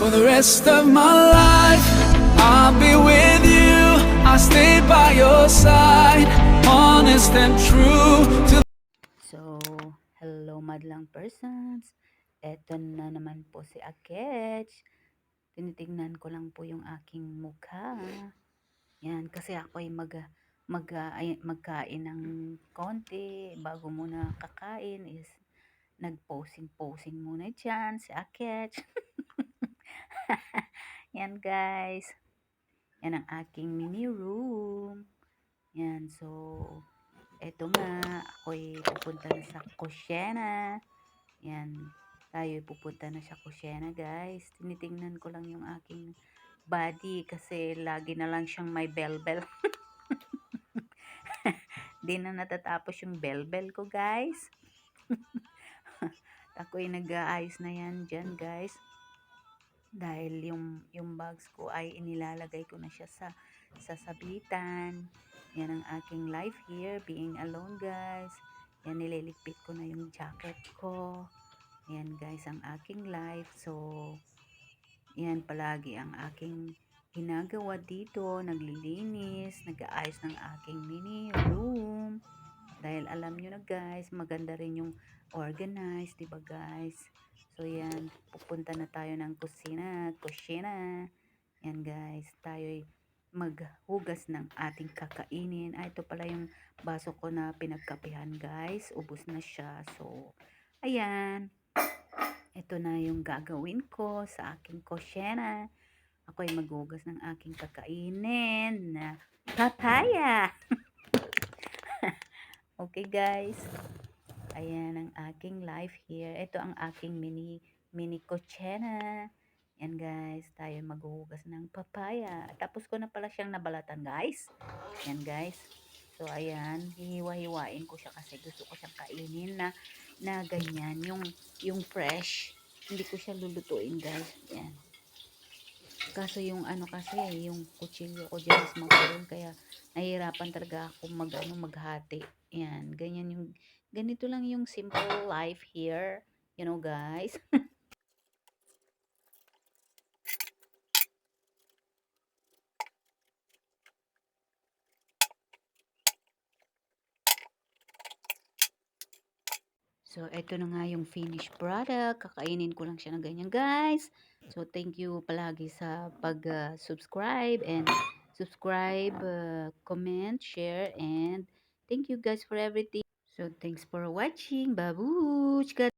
For the rest of my life, I'll be with you. I'll stay by your side, honest and true to. So, hello madlang persons. Eto na naman po si Akech. Tinitingnan ko lang po yung aking mukha. Yan, kasi ako ay magkain ng konti. Bago muna kakain is nag-posing muna dyan si Akech. Yan guys. Yan ang aking mini room. Yan, so eto nga, ako'y pupunta na sa kusyena. Yan, tayo pupunta na sa kusyena guys. Tinitingnan ko lang yung aking body kasi lagi na lang siyang may bell-bell. Di na natatapos yung bell-bell ko guys. Ako'y nag-aayos na yan dyan guys. Dahil yung bags ko ay inilalagay ko na siya sa sabitan. Yan ang aking life here, being alone guys. Yan, nililigpit ko na yung jacket ko. Yan guys, ang aking life. So, yan palagi ang aking ginagawa dito. Naglilinis, nag-aayos ng aking mini room. Dahil alam nyo na guys, maganda rin yung organized, diba guys? So yan, pupunta na tayo ng kusyena. Yan guys, tayo'y maghugas ng ating kakainin. Ito pala yung baso ko na pinagkapihan guys. Ubos na siya. So, ayan. Ito na yung gagawin ko sa aking kusyena. Ako ay maghugas ng aking kakainin na papaya. Okay guys. Ayan ang aking life here. Ito ang aking mini kutsena. Yan guys, tayo maghuhugas ng papaya. Tapos ko na pala siyang nabalatan guys. Yan guys. So ayan, hihiwa-hiwain ko siya kasi gusto ko siyang kainin na ganyan, yung fresh. Hindi ko siya lulutuin guys. Yan. Kaso yung ano kasi, yung kutsilyo ko dyan is makulong kaya nahihirapan talaga ako maghati. Yan, ganito lang yung simple life here. You know guys. So, eto na nga yung finished product. Kakainin ko lang siya na ganyan, guys. So, thank you palagi sa pag-subscribe comment, share, and thank you guys for everything. So, thanks for watching. Babush!